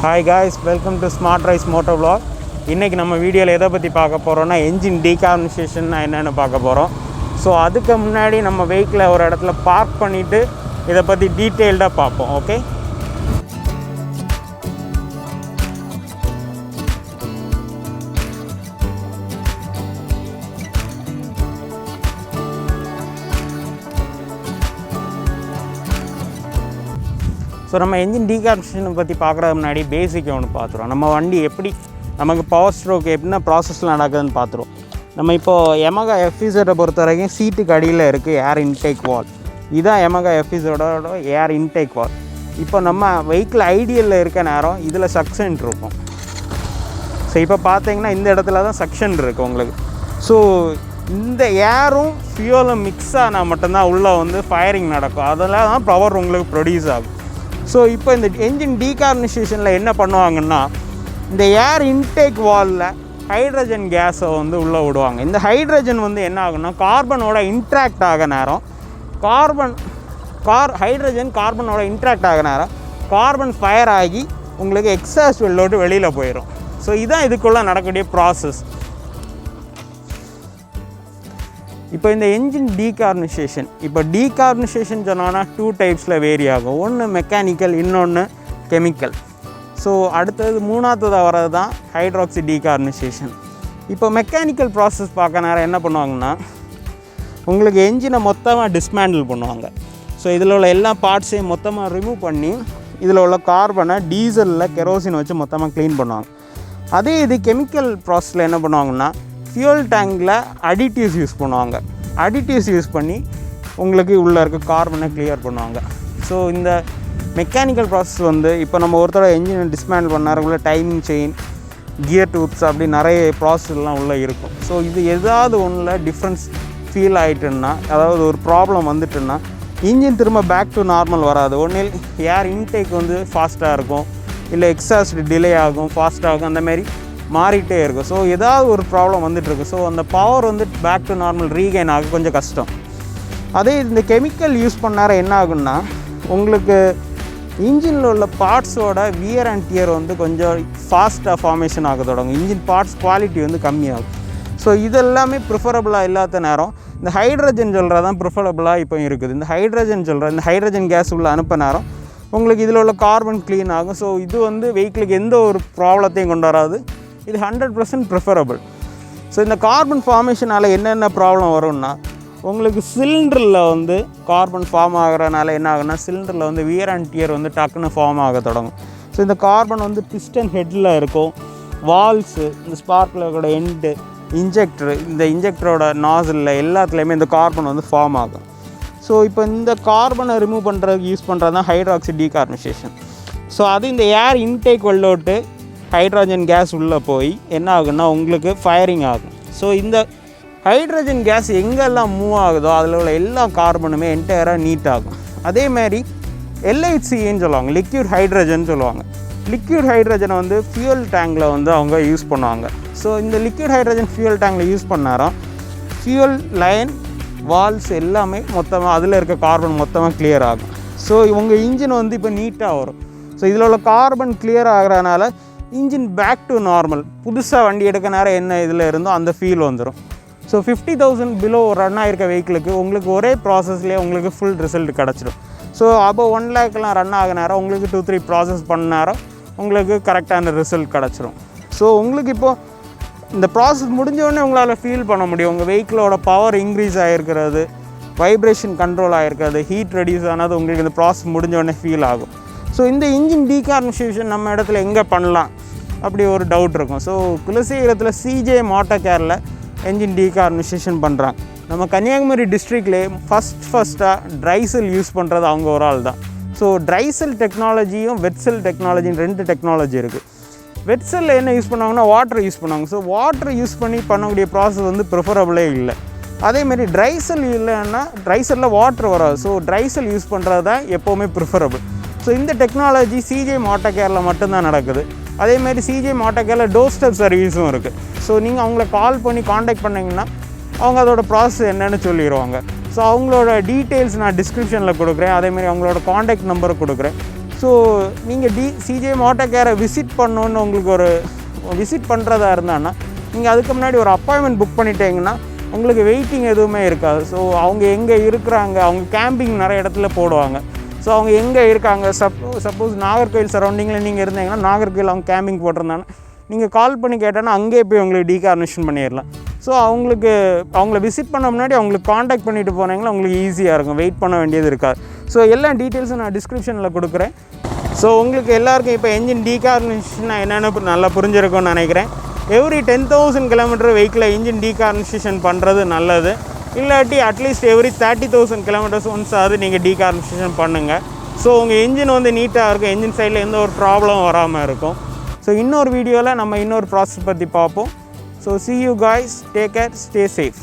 Hi guys, welcome to Smart Rise Moto Vlog. இன்னைக்கு நம்ம வீடியோல எதை பத்தி பார்க்க போறோம்னா என்ஜின் டீகார்பனைசேஷன் என்னன்னு பார்க்க போறோம். சோ அதுக்கு முன்னாடி நம்ம வெஹிக்கிளை ஒரு இடத்துல பார்க் பண்ணிட்டு இத பத்தி டீடைலா பார்ப்போம். ஓகே? ஸோ நம்ம என்ஜின் டீகார்பனைசேஷனை பற்றி பார்க்குறது முன்னாடி பேசிக் ஒன்று பார்த்துருவோம். நம்ம வண்டி எப்படி நமக்கு பவர் ஸ்ட்ரோக் எப்படின்னா ப்ராசஸில் நடக்குதுன்னு பார்த்துருவோம். நம்ம இப்போது எமகா எஃப்இசட்டை பொறுத்த வரைக்கும் சீட்டுக்கு அடியில் இருக்குது ஏர் இன்டேக் வால். இதுதான் எமகா எஃப்இசட்டோட ஏர் இன்டேக் வால். இப்போ நம்ம வெஹிக்கிள் ஐடியலில் இருக்க நேரம் இதில் சக்ஷன் இருக்கும். ஸோ இப்போ பார்த்தீங்கன்னா இந்த இடத்துல தான் சக்ஷன் இருக்குது உங்களுக்கு. ஸோ இந்த ஏரும் ஃபியூலும் மிக்ஸ் ஆனால் மட்டும்தான் உள்ளே வந்து ஃபயரிங் நடக்கும். அதெல்லாம் தான் பவர் உங்களுக்கு ப்ரொடியூஸ் ஆகும். ஸோ இப்போ இந்த என்ஜின் டீகார்பனைசேஷனில் என்ன பண்ணுவாங்கன்னா இந்த ஏர் இன்டேக் வாலில் ஹைட்ரஜன் கேஸை வந்து உள்ளே விடுவாங்க. இந்த ஹைட்ரஜன் வந்து என்ன ஆகுன்னா கார்பனோட இன்ட்ராக்ட் ஆக நேரம் ஹைட்ரஜன் கார்பனோட இன்ட்ராக்ட் ஆக நேரம் கார்பன் ஃபயர் ஆகி உங்களுக்கு எக்ஸாஸ்ட் வெல்லோட்டு வெளியில் போயிடும். ஸோ இதுதான் இதுக்குள்ளே நடக்கக்கூடிய ப்ராசஸ். இப்போ இந்த என்ஜின் டீகார்பனைசேஷன் சொன்னோன்னா 2 டைப்ஸில் வேரி ஆகும். ஒன்று மெக்கானிக்கல், இன்னொன்று கெமிக்கல். ஸோ அடுத்தது மூணாவதாக வர்றது தான் ஹைட்ராக்சி டீகார்பனைசேஷன். இப்போ மெக்கானிக்கல் ப்ராசஸ் பார்க்க நேரம் என்ன பண்ணுவாங்கன்னா உங்களுக்கு என்ஜினை மொத்தமாக டிஸ்மேண்டில் பண்ணுவாங்க. ஸோ இதில் உள்ள எல்லா பார்ட்ஸையும் மொத்தமாக ரிமூவ் பண்ணி இதில் உள்ள கார்பனை டீசலில் கெரோசின் வச்சு மொத்தமாக க்ளீன் பண்ணுவாங்க. அதே இது கெமிக்கல் ப்ராசஸில் என்ன பண்ணுவாங்கன்னா ஃபியூல் டேங்கில் அடிட்டிவ்ஸ் யூஸ் பண்ணுவாங்க. அடிட்டிவ்ஸ் யூஸ் பண்ணி உங்களுக்கு உள்ளே இருக்க கார்பனை கிளியர் பண்ணுவாங்க. ஸோ இந்த மெக்கானிக்கல் ப்ராசஸ் வந்து இப்போ நம்ம ஒருத்தர என்ஜினை டிஸ்மேண்டில் பண்ணாருக்குள்ள டைமிங் செயின், கியர் டூப்ஸ் அப்படி நிறைய ப்ராசஸ்லாம் உள்ளே இருக்கும். ஸோ இது ஏதாவது ஒன்றில் டிஃப்ரென்ஸ் ஃபீல் ஆகிட்டுன்னா, அதாவது ஒரு ப்ராப்ளம் வந்துட்டுன்னா இன்ஜின் திரும்ப பேக் டு நார்மல் வராது. ஒன்றில் ஏர் இன்டேக் வந்து ஃபாஸ்ட்டாக இருக்கும், இல்லை எக்ஸாஸ்ட் டிலே ஆகும், ஃபாஸ்ட்டாகும், அந்தமாரி மாறிட்டே இருக்கும். ஸோ ஏதாவது ஒரு ப்ராப்ளம் வந்துட்டுருக்கு. ஸோ அந்த பவர் வந்து பேக் டு நார்மல் ரீகெயின் ஆக கொஞ்சம் கஷ்டம். அதே இந்த கெமிக்கல் யூஸ் பண்ணார என்ன ஆகுன்னா உங்களுக்கு இன்ஜினில் உள்ள பார்ட்ஸோட வியர் அண்ட் டியர் வந்து கொஞ்சம் ஃபாஸ்ட்டாக ஃபார்மேஷன் ஆக தொடங்கும். இன்ஜின் பார்ட்ஸ் குவாலிட்டி வந்து கம்மியாகும். ஸோ இதெல்லாமே ப்ரிஃபரபுளாக இல்லாத நேரம் இந்த ஹைட்ரஜன் சொல்கிறதான் ப்ரிஃபரபுளாக இப்போ இருக்குது. இந்த ஹைட்ரஜன் கேஸ் உள்ள அனுப்ப நேரம் உங்களுக்கு இதில் உள்ள கார்பன் க்ளீன் ஆகும். ஸோ இது வந்து வெஹிக்கிளுக்கு எந்த ஒரு ப்ராப்ளத்தையும் கொண்டு வராது. இது 100% ப்ரிஃபரபிள். ஸோ இந்த கார்பன் ஃபார்மேஷனால் என்னென்ன ப்ராப்ளம் வரும்னா உங்களுக்கு சிலிண்டரில் வந்து கார்பன் ஃபார்ம் ஆகிறனால என்ன ஆகுன்னா சிலிண்டரில் வந்து வியர் அண்ட் டியர் வந்து டக்குன்னு ஃபார்ம் ஆக தொடங்கும். ஸோ இந்த கார்பன் வந்து பிஸ்டன் ஹெட்டில் இருக்கும், வால்ஸு, இந்த ஸ்பார்க்லோட எண்டு, இந்த இன்ஜெக்டரோட நாசிலில் எல்லாத்துலேயுமே இந்த கார்பன் வந்து ஃபார்ம் ஆகும். ஸோ இப்போ இந்த கார்பனை ரிமூவ் பண்ணுறதுக்கு யூஸ் பண்ணுறது தான் ஹைட்ராக்சி டீகார்பனைசேஷன். ஸோ அது இந்த ஏர் இன்டேக் வெல்லோட்டு ஹைட்ரஜன் கேஸ் உள்ளே போய் என்ன ஆகுன்னா உங்களுக்கு ஃபயரிங் ஆகும். ஸோ இந்த ஹைட்ரஜன் கேஸ் எங்கெல்லாம் மூவ் ஆகுதோ அதில் உள்ள எல்லா கார்பனுமே என்டையராக நீட் ஆகும். அதேமாதிரி LHCன்னு சொல்லுவாங்க, லிக்விட் ஹைட்ரஜன் சொல்லுவாங்க. லிக்விட் ஹைட்ரஜனை வந்து ஃபியூல் டேங்கில் வந்து அவங்க யூஸ் பண்ணுவாங்க. ஸோ இந்த லிக்விட் ஹைட்ரஜன் ஃபியூல் டேங்கில் யூஸ் பண்ணாரம் ஃபியூல் லைன், வால்ஸ் எல்லாமே மொத்தமாக அதில் இருக்க கார்பன் மொத்தமாக கிளியர் ஆகும். ஸோ உங்கள் இன்ஜின் வந்து இப்போ நீட்டாக வரும். ஸோ இதில் உள்ள கார்பன் கிளியர் ஆகிறதுனால இன்ஜின் பேக் டு நார்மல், புதுசாக வண்டி எடுக்க நேரம் என்ன இதில் இருந்தோ அந்த ஃபீல் வந்துடும். ஸோ 50,000 பிலோ ரன் ஆகிருக்க வெஹிக்கிளுக்கு உங்களுக்கு ஒரே ப்ராசஸ்லேயே உங்களுக்கு ஃபுல் ரிசல்ட் கிடச்சிடும். ஸோ அப்போ 1 lakhலாம் ரன் ஆக நேரம் உங்களுக்கு 2-3 ப்ராசஸ் பண்ண நேரம் உங்களுக்கு கரெக்டான ரிசல்ட் கிடச்சிரும். ஸோ உங்களுக்கு இப்போது இந்த ப்ராசஸ் முடிஞ்சோடனே உங்களால் ஃபீல் பண்ண முடியும் உங்கள் வெஹிக்கிளோட பவர் இன்க்ரீஸ் ஆகிருக்கிறது, வைப்ரேஷன் கண்ட்ரோல் ஆகிருக்கிறது, ஹீட் ரெடியூஸ் ஆனது உங்களுக்கு இந்த ப்ராசஸ் முடிஞ்சோடனே ஃபீல் ஆகும். ஸோ இந்த இன்ஜின் டீகார்பனைசேஷன் நம்ம இடத்துல எங்கே பண்ணலாம் அப்படி ஒரு டவுட் இருக்கும். ஸோ குலசேகரத்தில் CJM Moto கேரில் என்ஜின் டீகார்பனைசேஷன் பண்ணுறாங்க. நம்ம கன்னியாகுமரி டிஸ்ட்ரிக்ட்லேயே ஃபஸ்ட்டாக ட்ரை செல் யூஸ் பண்ணுறது அவங்க ஒரு ஆள் தான். ஸோ ட்ரை செல் டெக்னாலஜியும் வெட் செல் டெக்னாலஜின்னு 2 டெக்னாலஜி இருக்குது. வெட் செல்லில் என்ன யூஸ் பண்ணுவாங்கன்னா வாட்டர் யூஸ் பண்ணுவாங்க. ஸோ வாட்டர் யூஸ் பண்ணி பண்ணக்கூடிய ப்ராசஸ் வந்து ப்ரிஃபரபிளே இல்லை. அதேமாரி ட்ரை செல் இல்லைன்னா ட்ரை செல்லில் வாட்டர் வராது. ஸோ ட்ரை செல் யூஸ் பண்ணுறது தான் எப்போவுமே ப்ரிஃபரபிள். ஸோ இந்த டெக்னாலஜி CJM Moto கேரில் மட்டும்தான் நடக்குது. அதேமாதிரி CJM Moto கேரில் டோர் ஸ்டெப் சர்வீஸும் இருக்குது. ஸோ நீங்கள் அவங்கள கால் பண்ணி காண்டாக்ட் பண்ணிங்கன்னா அவங்க அதோட ப்ராசஸ் என்னென்னு சொல்லிடுவாங்க. ஸோ அவங்களோட டீட்டெயில்ஸ் நான் டிஸ்கிரிப்ஷனில் கொடுக்குறேன். அதேமாதிரி அவங்களோட காண்டாக்ட் நம்பரை கொடுக்குறேன். ஸோ நீங்கள் CJM ஆட்டோ கேரை விசிட் பண்ணணுன்னு உங்களுக்கு ஒரு விசிட் பண்ணுறதா இருந்தான்னா நீங்கள் அதுக்கு முன்னாடி ஒரு அப்பாயின்மெண்ட் புக் பண்ணிட்டீங்கன்னா உங்களுக்கு வெயிட்டிங் எதுவுமே இருக்காது. ஸோ அவங்க எங்கே இருக்கிறாங்க, அவங்க கேம்பிங் நிறைய இடத்துல போடுவாங்க. ஸோ அவங்க எங்கே இருக்காங்க, சப்போஸ் நாகர்கோவில் சரௌண்டிங்கில் நீங்கள் இருந்தீங்கன்னா நாகர்கோவில் அவங்க கேம்பிங் போட்டிருந்தாங்கன்னா நீங்கள் கால் பண்ணி கேட்டோன்னா அங்கேயே போய் உங்களுக்கு டீகார்பனேஷன் பண்ணிடலாம். ஸோ அவங்கள விசிட் பண்ண முன்னாடி அவங்களுக்கு காண்டாக்ட் பண்ணிவிட்டு போனீங்கன்னா உங்களுக்கு ஈஸியாக இருக்கும், வெயிட் பண்ண வேண்டியது இருக்காது. ஸோ எல்லா டீட்டெயில்ஸும் நான் டிஸ்கிரிப்ஷனில் கொடுக்குறேன். ஸோ உங்களுக்கு எல்லாருக்கும் இப்போ என்ஜின் டீகார்பனேஷன் என்னென்னு நல்லா புரிஞ்சிருக்கும்னு நினைக்கிறேன். எவ்ரி 10,000 கிலோமீட்டர் வெஹிக்கில் இன்ஜின் டீகார்பனேஷன் பண்ணுறது நல்லது. இல்லாட்டி அட்லீஸ்ட் எவ்ரி 30,000 கிலோமீட்டர்ஸ் ஒன்ஸ் ஆகுது நீங்கள் டீகார்பனேஷன் பண்ணுங்கள். ஸோ உங்கள் என்ஜின் வந்து நீட்டாக இருக்கும், என்ஜின் சைடில் எந்த ஒரு ப்ராப்ளம் வராமல் இருக்கும். ஸோ இன்னொரு வீடியோவில் நம்ம இன்னொரு ப்ராசஸ் பற்றி பார்ப்போம். So see you guys, take care, stay safe.